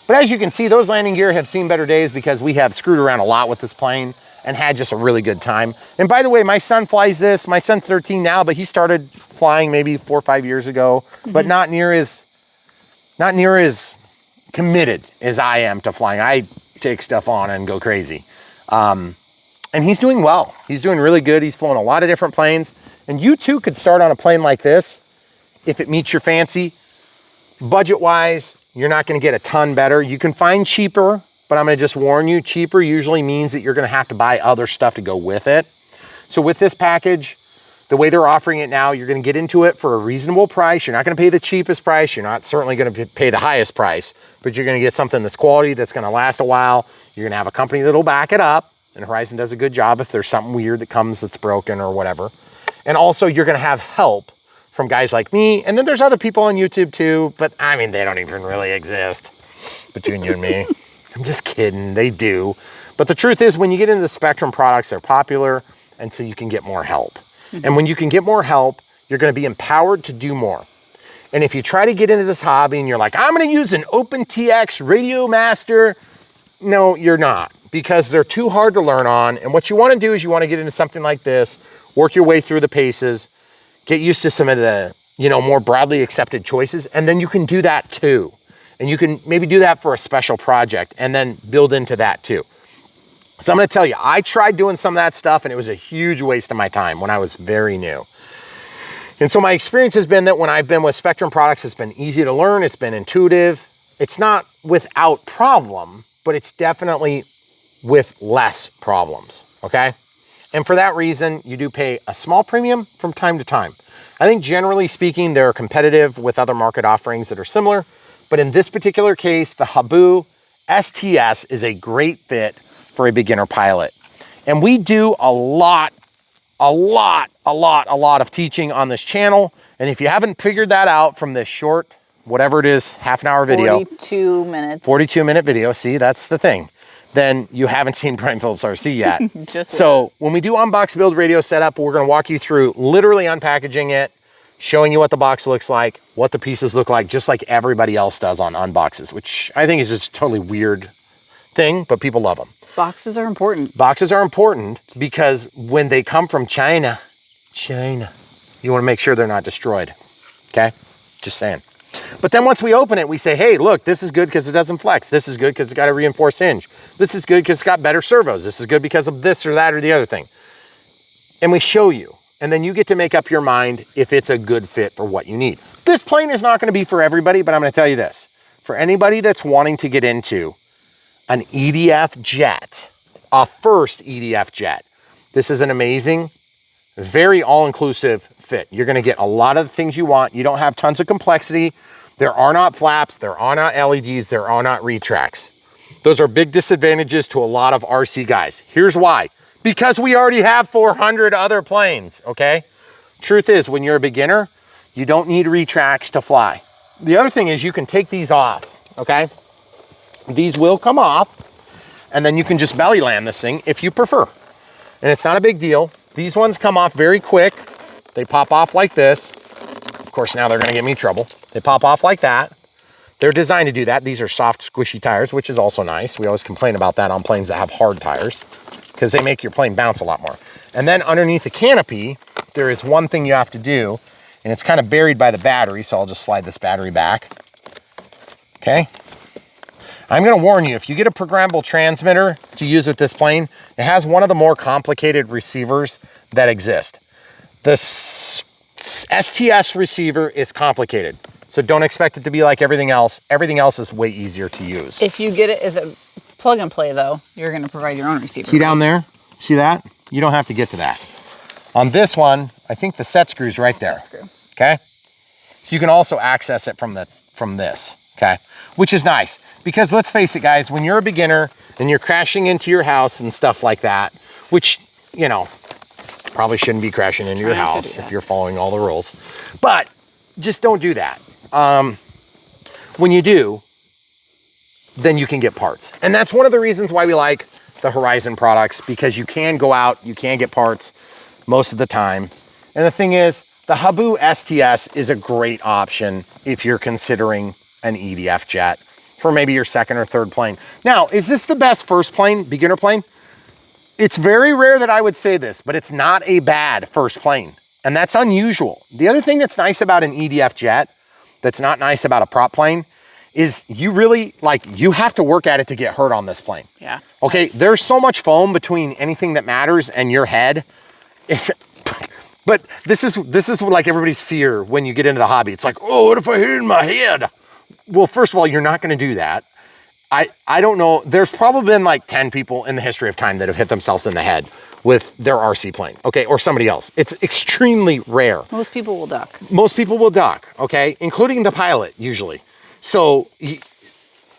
But as you can see, those landing gear have seen better days because we have screwed around a lot with this plane and had just a really good time. And by the way, my son flies this. My son's 13 now, but he started flying maybe 4 or 5 years ago, but not near as committed as I am to flying. I take stuff on and go crazy. And he's doing well. He's doing really good. He's flown a lot of different planes. And you too could start on a plane like this if it meets your fancy. Budget-wise, you're not gonna get a ton better. You can find cheaper, but I'm gonna just warn you, cheaper usually means that you're gonna have to buy other stuff to go with it. So with this package, the way they're offering it now, you're gonna get into it for a reasonable price. You're not gonna pay the cheapest price. You're not certainly gonna pay the highest price, but you're gonna get something that's quality, that's gonna last a while. You're gonna have a company that'll back it up, and Horizon does a good job if there's something weird that comes that's broken or whatever. And also you're gonna have help from guys like me, and then there's other people on YouTube too, but I mean, they don't even really exist between you and me. I'm just kidding, they do. But the truth is, when you get into the Spectrum products, they're popular, and so you can get more help. And when you can get more help, you're gonna be empowered to do more. And if you try to get into this hobby and you're like, I'm gonna use an OpenTX Radio Master, no, you're not, because they're too hard to learn on. And what you wanna do is you wanna get into something like this, work your way through the paces, get used to some of the, more broadly accepted choices, and then you can do that too. And you can maybe do that for a special project and then build into that too. So I'm gonna tell you, I tried doing some of that stuff and it was a huge waste of my time when I was very new. And so my experience has been that when I've been with Spectrum products, it's been easy to learn, it's been intuitive. It's not without problem, but it's definitely with less problems, okay? And for that reason, you do pay a small premium from time to time. I think generally speaking, they're competitive with other market offerings that are similar, but in this particular case, the Habu STS is a great fit for a beginner pilot. And we do a lot of teaching on this channel. And if you haven't figured that out from this short, whatever it is, half an hour video. 42 minutes. 42-minute video, see, that's the thing. Then you haven't seen Brian Phillips RC yet. So when we do unbox build radio setup, we're gonna walk you through literally unpackaging it, showing you what the box looks like, what the pieces look like, just like everybody else does on unboxes, which I think is just a totally weird thing, but people love them. Boxes are important. Boxes are important because when they come from China, you wanna make sure they're not destroyed, okay? Just saying. But then once we open it, we say, hey, look, this is good because it doesn't flex. This is good because it's got a reinforced hinge. This is good because it's got better servos. This is good because of this or that or the other thing. And we show you, and then you get to make up your mind if it's a good fit for what you need. This plane is not gonna be for everybody, but I'm gonna tell you this. For anybody that's wanting to get into an EDF jet, a first EDF jet, this is an amazing, very all-inclusive fit. You're gonna get a lot of the things you want. You don't have tons of complexity. There are not flaps, there are not LEDs, there are not retracts. Those are big disadvantages to a lot of RC guys. Here's why. Because we already have 400 other planes, okay? Truth is, when you're a beginner, you don't need retracts to fly. The other thing is you can take these off, okay? These will come off, and then you can just belly land this thing if you prefer. And it's not a big deal. These ones come off very quick. They pop off like this. Of course, now they're gonna get me trouble. They pop off like that. They're designed to do that. These are soft, squishy tires, which is also nice. We always complain about that on planes that have hard tires because they make your plane bounce a lot more. And then underneath the canopy, there is one thing you have to do, and it's kind of buried by the battery, so I'll just slide this battery back. Okay. I'm gonna warn you, if you get a programmable transmitter to use with this plane, it has one of the more complicated receivers that exist. The STS receiver is complicated. So don't expect it to be like everything else. Everything else is way easier to use. If you get it as a plug and play though, you're gonna provide your own receiver. See down there? See that? You don't have to get to that. On this one, I think the set screw's right there. Set screw. Okay? So you can also access it from this, okay? Which is nice, because let's face it, guys, when you're a beginner and you're crashing into your house and stuff like that, which, you know, probably shouldn't be crashing into your house if you're following all the rules, but just don't do that. When you do, then you can get parts. And that's one of the reasons why we like the Horizon products, because you can go out, you can get parts most of the time. And the thing is, the Habu STS is a great option if you're considering an EDF jet for maybe your second or third plane. Now, is this the best first plane, beginner plane? It's very rare that I would say this, but it's not a bad first plane, and that's unusual. The other thing that's nice about an EDF jet that's not nice about a prop plane is you really, you have to work at it to get hurt on this plane. Yeah. Okay, there's so much foam between anything that matters and your head. But this is like everybody's fear when you get into the hobby. It's like, oh, what if I hit it in my head? Well, first of all, you're not going to do that. I don't know. There's probably been like 10 people in the history of time that have hit themselves in the head with their RC plane, okay, or somebody else. It's extremely rare. Most people will duck. Most people will duck, okay, including the pilot usually. So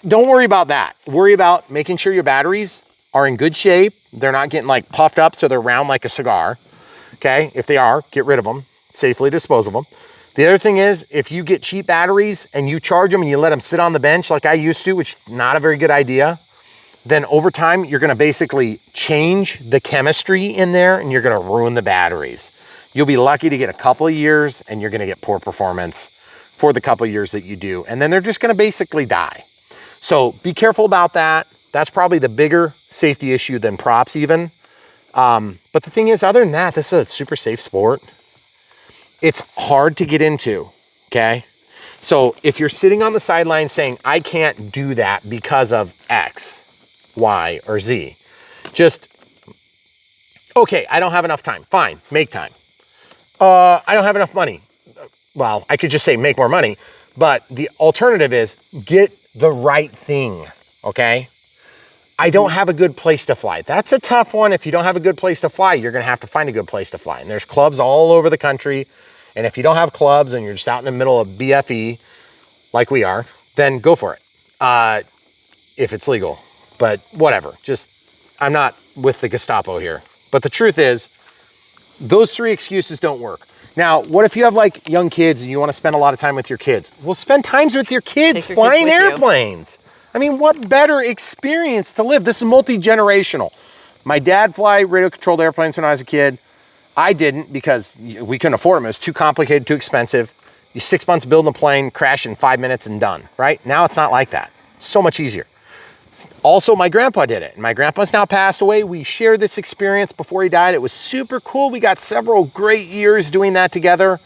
don't worry about that. Worry about making sure your batteries are in good shape. They're not getting like puffed up so they're round like a cigar. Okay, if they are, get rid of them, safely dispose of them. The other thing is, if you get cheap batteries and you charge them and you let them sit on the bench like I used to, which is not a very good idea, then over time, you're gonna basically change the chemistry in there and you're gonna ruin the batteries. You'll be lucky to get a couple of years and you're gonna get poor performance for the couple of years that you do. And then they're just gonna basically die. So be careful about that. That's probably the bigger safety issue than props even. But the thing is, other than that, this is a super safe sport. It's hard to get into, okay? So if you're sitting on the sideline saying, I can't do that because of X, Y, or Z, just, okay, I don't have enough time. Fine, make time. I don't have enough money. Well, I could just say make more money, but the alternative is get the right thing, okay? I don't have a good place to fly. That's a tough one. If you don't have a good place to fly, you're gonna have to find a good place to fly. And there's clubs all over the country. And if you don't have clubs and you're just out in the middle of BFE, like we are, then go for it, if it's legal. But whatever, I'm not with the Gestapo here. But the truth is, those three excuses don't work. Now, what if you have like young kids and you wanna spend a lot of time with your kids? Well, spend times with your kids flying airplanes. I mean, what better experience to live? This is multi-generational. My dad fly radio-controlled airplanes when I was a kid. I didn't because we couldn't afford them. It was too complicated, too expensive. You 6 months building a plane, crash in 5 minutes and done, right? Now it's not like that. It's so much easier. Also, my grandpa did it. My grandpa's now passed away. We shared this experience before he died. It was super cool. We got several great years doing that together.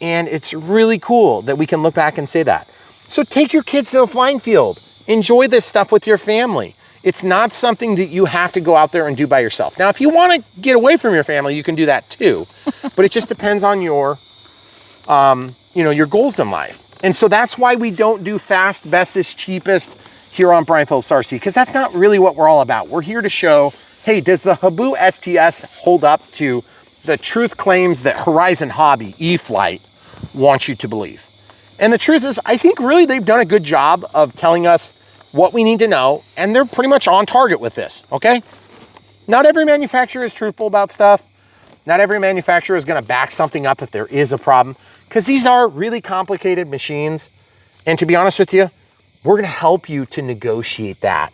And it's really cool that we can look back and say that. So take your kids to the flying field. Enjoy this stuff with your family. It's not something that you have to go out there and do by yourself. Now, if you want to get away from your family, you can do that too. But it just depends on your, your goals in life. And so that's why we don't do fast, bestest, cheapest here on Brian Phillips RC, because that's not really what we're all about. We're here to show, hey, does the Habu STS hold up to the truth claims that Horizon Hobby E-flite wants you to believe? And the truth is, I think really they've done a good job of telling us what we need to know, and they're pretty much on target with this, okay? Not every manufacturer is truthful about stuff. Not every manufacturer is gonna back something up if there is a problem, because these are really complicated machines. And to be honest with you, we're gonna help you to negotiate that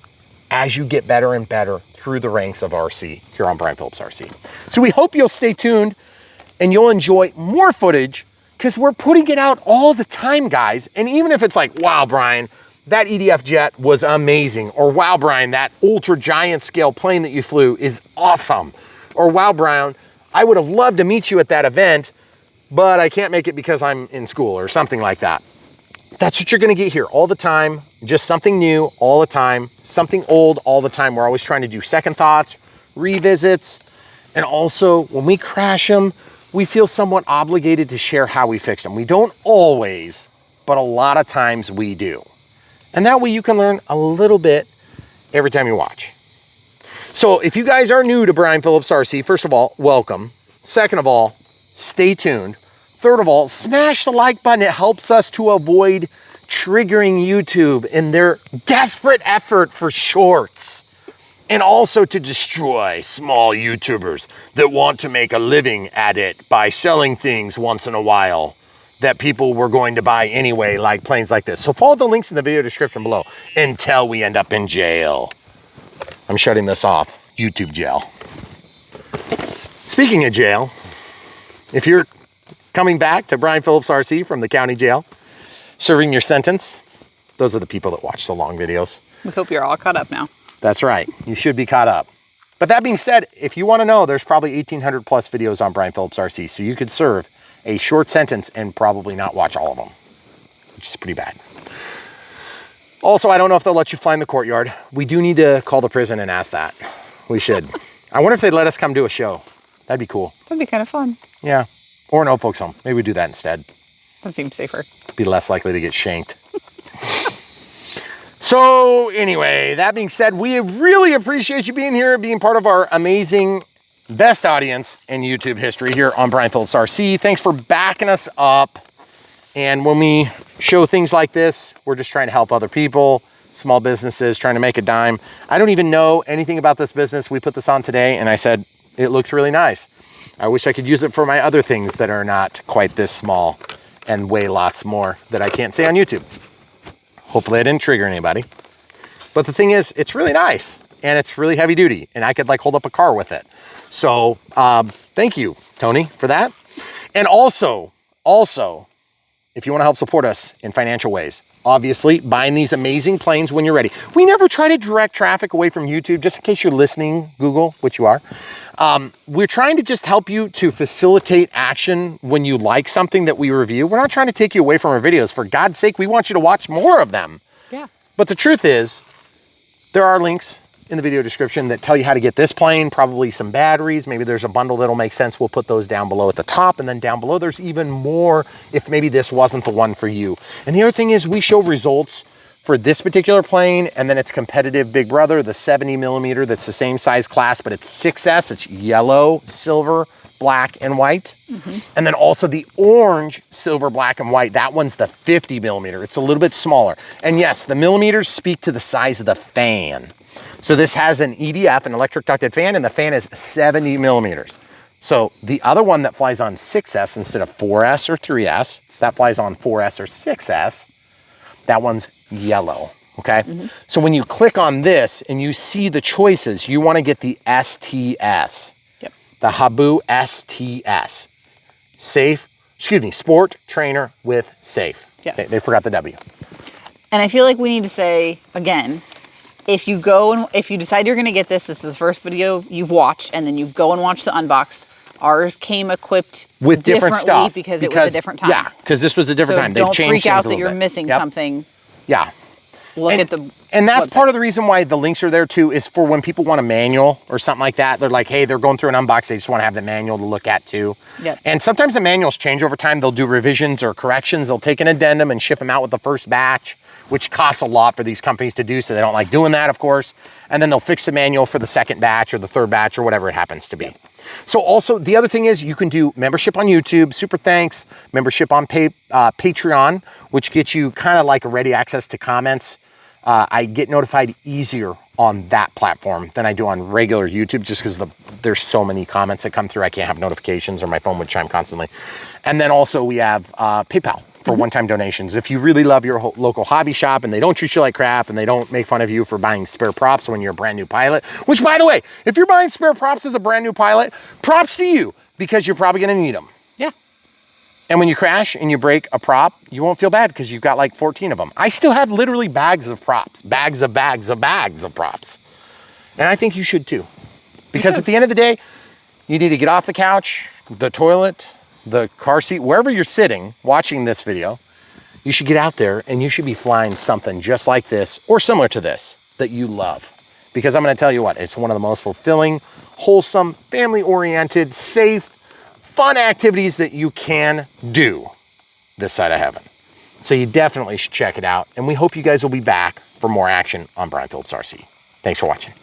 as you get better and better through the ranks of RC here on Brian Phillips RC. So we hope you'll stay tuned and you'll enjoy more footage, because we're putting it out all the time, guys. And even if it's like, wow, Brian, that EDF jet was amazing. Or wow, Brian, that ultra giant scale plane that you flew is awesome. Or wow, Brian, I would have loved to meet you at that event, but I can't make it because I'm in school or something like that. That's what you're gonna get here all the time. Just something new all the time, something old all the time. We're always trying to do second thoughts, revisits, and also when we crash them, we feel somewhat obligated to share how we fixed them. We don't always but a lot of times we do. And that way you can learn a little bit every time you watch. So if you guys are new to Brian Phillips RC, first of all, welcome. Second of all, stay tuned. Third of all, smash the like button. It helps us to avoid triggering YouTube in their desperate effort for shorts. And also to destroy small YouTubers that want to make a living at it by selling things once in a while that people were going to buy anyway, like planes like this. So follow the links in the video description below until we end up in jail. I'm shutting this off. YouTube jail. Speaking of jail, if you're coming back to Brian Phillips RC from the county jail, serving your sentence, those are the people that watch the long videos. We hope you're all caught up now. That's right. You should be caught up. But that being said, if you want to know, there's probably 1,800 plus videos on Brian Phillips RC, so you could serve a short sentence and probably not watch all of them, which is pretty bad. Also, I don't know if they'll let you fly in the courtyard. We do need to call the prison and ask that. We should. I wonder if they'd let us come do a show. That'd be cool. That'd be kind of fun. Yeah. Or an old folks home. Maybe we do that instead. That seems safer. Be less likely to get shanked. So anyway, that being said, we really appreciate you being here, being part of our amazing best audience in YouTube history here on Brian Phillips RC. Thanks for backing us up. And when we show things like this, we're just trying to help other people, small businesses, trying to make a dime. I don't even know anything about this business. We put this on today and I said, it looks really nice. I wish I could use it for my other things that are not quite this small and weigh lots more that I can't say on YouTube. Hopefully I didn't trigger anybody. But the thing is, it's really nice and it's really heavy duty and I could like hold up a car with it. So thank you, Tony, for that. And also, if you want to help support us in financial ways, obviously buying these amazing planes when you're ready. We never try to direct traffic away from YouTube, just in case you're listening, Google, which you are. We're trying to just help you to facilitate action when you like something that we review. We're not trying to take you away from our videos. For God's sake, we want you to watch more of them. Yeah. But the truth is, there are links in the video description that tell you how to get this plane, probably some batteries. Maybe there's a bundle that'll make sense. We'll put those down below at the top, and then down below there's even more if maybe this wasn't the one for you. And the other thing is we show results for this particular plane and then its competitive big brother, the 70 millimeter, that's the same size class, but it's 6S. It's yellow, silver, black, and white. And then also the orange, silver, black, and white. That one's the 50 millimeter. It's a little bit smaller. And yes, the millimeters speak to the size of the fan. So this has an EDF, an electric ducted fan, and the fan is 70 millimeters. So the other one that flies on 6S instead of 4S or 3S, that flies on 4S or 6S, that one's yellow, okay? So when you click on this and you see the choices, you wanna get the STS, the Habu STS, sport trainer with safe. Yes. They forgot the W. And I feel like we need to say, again, if you decide you're going to get this is the first video you've watched, and then you go and watch the unbox, ours came equipped with different stuff because it was a different time. Yeah, because this was a different time. They've Don't changed freak out things a that you're little bit. missing something. Yeah. Look at the And that's website. part of the reason why the links are there too, is for when people want a manual or something like that. They're like, hey, they're going through an unbox. They just want to have the manual to look at too. Yep. And sometimes the manuals change over time. They'll do revisions or corrections. They'll take an addendum and ship them out with the first batch, which costs a lot for these companies to do. So they don't like doing that, of course. And then they'll fix the manual for the second batch or the third batch or whatever it happens to be. So also the other thing is you can do membership on YouTube, super thanks, membership on Patreon, which gets you kind of like a ready access to comments. I get notified easier on that platform than I do on regular YouTube, just because there's so many comments that come through. I can't have notifications or my phone would chime constantly. And then also we have PayPal for one-time donations. If you really love your local hobby shop and they don't treat you like crap and they don't make fun of you for buying spare props when you're a brand new pilot, which by the way, if you're buying spare props as a brand new pilot, props to you, because you're probably gonna need them. Yeah. And when you crash and you break a prop, you won't feel bad because you've got like 14 of them. I still have literally bags of props, bags of props. And I think you should too. Because at the end of the day, you need to get off the couch, the toilet, the car seat, wherever you're sitting watching this video, you should get out there and you should be flying something just like this or similar to this that you love. Because I'm gonna tell you what, it's one of the most fulfilling, wholesome, family-oriented, safe, fun activities that you can do this side of heaven. So you definitely should check it out. And we hope you guys will be back for more action on Brian Phillips RC. Thanks for watching.